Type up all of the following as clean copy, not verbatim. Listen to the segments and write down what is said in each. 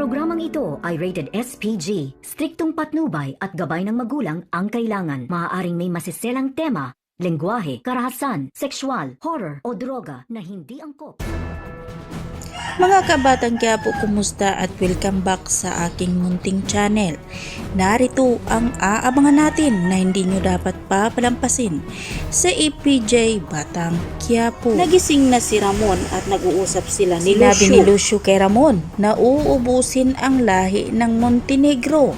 Programang ito ay rated SPG. Striktong patnubay at gabay ng magulang ang kailangan. Maaaring may masiselang tema, lengguwahe, karahasan, sexual, horror o droga na hindi angkop. Mga kabatang Quiapo, kumusta at welcome back sa aking munting channel. Narito ang aabangan natin na hindi nyo dapat papalampasin sa EPJ Batang Quiapo. Nagising na si Ramon at nag-uusap sila ni Lucio. Sinabi ni Lucio kay Ramon na uubusin ang lahi ng Montenegro.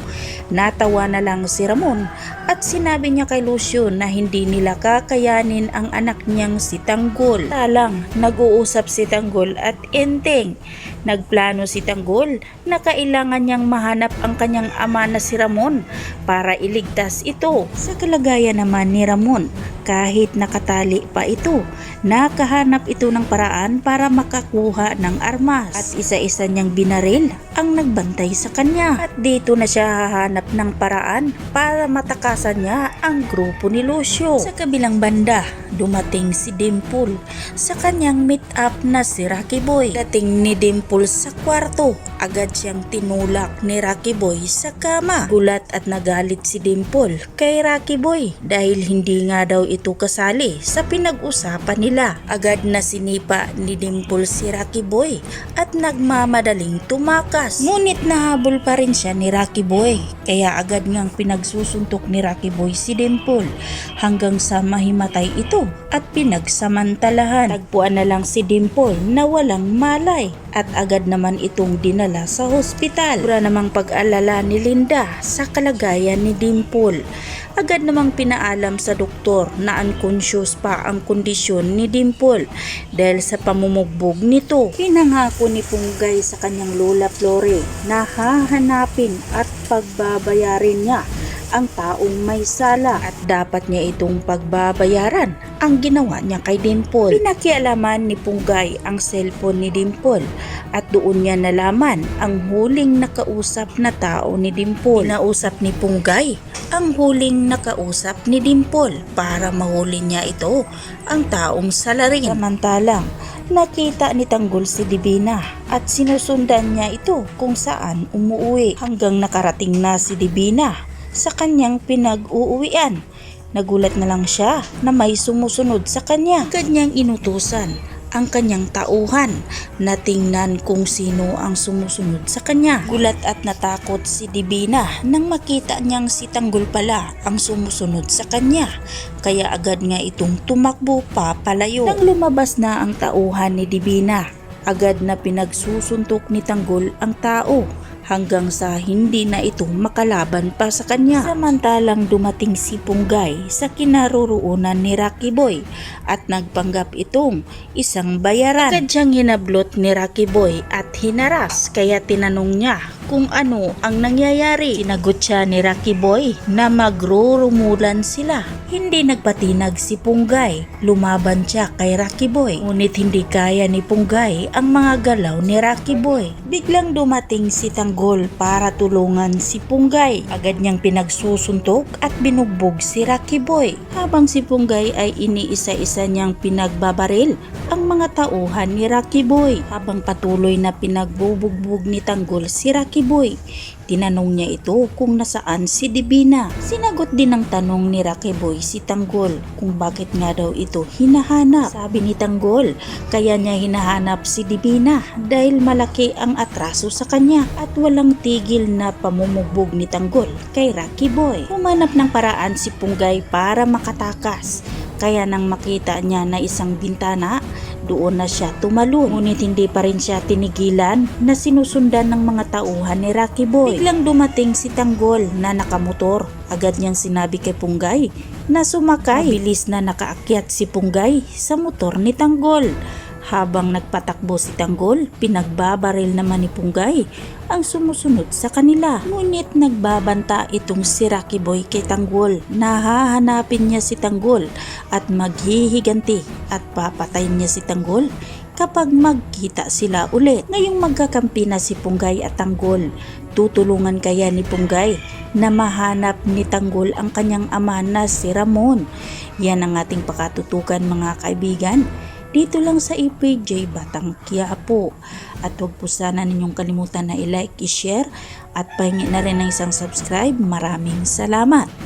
Natawa na lang si Ramon at sinabi niya kay Lucio na hindi nila kakayanin ang anak niyang si Tanggol. Talang nag-uusap si Tanggol at Enteng. Nagplano si Tanggol na kailangan niyang mahanap ang kanyang ama na si Ramon para iligtas ito. Sa kalagayan naman ni Ramon, kahit nakatali pa ito, nakahanap ito ng paraan para makakuha ng armas at isa-isa niyang binaril ang nagbantay sa kanya. At dito na siya hahanap ng paraan para matakasan niya ang grupo ni Lucio. Sa kabilang banda, dumating si Dimple sa kanyang meet up na si Rocky Boy. Dating ni Dimple sa kwarto, agad siyang tinulak ni Rocky Boy sa kama. Gulat at nagalit si Dimple kay Rocky Boy dahil hindi nga daw ito kasali sa pinag-usapan nila. Agad na sinipa ni Dimple si Rocky Boy at nagmamadaling tumakas. Ngunit nahabol pa rin siya ni Rocky Boy, kaya agad ngang pinagsusuntok ni Rocky Boy si Dimple hanggang sa mahimatay ito at pinagsamantalahan. Tagpuan na lang si Dimple na walang malay at agad naman itong dinala sa hospital. Pura namang pag-alala ni Linda sa kalagayan ni Dimple. Agad namang pinaalam sa doktor na unconscious pa ang kondisyon ni Dimple dahil sa pamumugbog nito. Pinangako ni Punggay sa kanyang lola Flore na hahanapin at pagbabayarin niya ang taong may sala at dapat niya itong pagbabayaran ang ginawa niya kay Dimple. Pinakialaman ni Punggay ang cellphone ni Dimple at doon niya nalaman ang huling nakausap na tao ni Dimple. Pinausap ni Punggay ang huling nakausap ni Dimple para mahuli niya ito, ang taong salarin. Samantalang nakita ni Tanggol si Divina at sinusundan niya ito kung saan umuwi hanggang nakarating na si Divina sa kanyang pinag-uuwian. Nagulat na lang siya na may sumusunod sa kanya. Agad niyang inutusan ang kanyang tauhan na tingnan kung sino ang sumusunod sa kanya. Gulat at natakot si Divina nang makita niyang si Tanggol pala ang sumusunod sa kanya. Kaya agad nga itong tumakbo pa palayo. Nang lumabas na ang tauhan ni Divina, agad na pinagsusuntok ni Tanggol ang tao hanggang sa hindi na ito makalaban pa sa kanya. Samantalang dumating si Punggay sa kinaroroonan ni Rocky Boy at nagpanggap itong isang bayaran. Agad siyang hinablot ni Rocky Boy at hinaras, kaya tinanong niya kung ano ang nangyayari. Sinagot siya ni Rocky Boy na magrurumulan sila. Hindi nagpatinag si Punggay. Lumaban siya kay Rocky Boy. Ngunit hindi kaya ni Punggay ang mga galaw ni Rocky Boy. Biglang dumating si Tanggol para tulungan si Punggay. Agad niyang pinagsusuntok at binugbog si Rocky Boy. Habang si Punggay ay iniisa-isa niyang pinagbabaril ang mga tauhan ni Rocky Boy. Habang patuloy na pinagbubugbog ni Tanggol si Rocky Boy, tinanong niya ito kung nasaan si Divina. Sinagot din ng tanong ni Rocky Boy si Tanggol kung bakit nga daw ito hinahanap. Sabi ni Tanggol, kaya niya hinahanap si Divina dahil malaki ang atraso sa kanya at walang tigil na pamumugbog ni Tanggol kay Rocky Boy. Humanap ng paraan si Punggay para makatakas. Kaya nang makita niya na isang bintana, doon na siya tumalon. Ngunit hindi pa rin siya tinigilan na sinusundan ng mga tauhan ni Rocky Boy. Biglang dumating si Tanggol na nakamotor. Agad niyang sinabi kay Punggay na sumakay. Mabilis na nakaakyat si Punggay sa motor ni Tanggol. Habang nagpatakbo si Tanggol, pinagbabaril naman ni Punggay ang sumusunod sa kanila. Ngunit nagbabanta itong si Rocky Boy kay Tanggol. Nahahanapin niya si Tanggol at maghihiganti at papatayin niya si Tanggol kapag magkita sila ulit. Ngayong magkakampi na si Punggay at Tanggol, tutulungan kaya ni Punggay na mahanap ni Tanggol ang kanyang ama na si Ramon? Yan ang ating pakatutukan, mga kaibigan. dito lang sa EPJ Batang Quiapo. At huwag po sana ninyong kalimutan na i-like, i-share at pahingi na rin ng isang subscribe. Maraming salamat!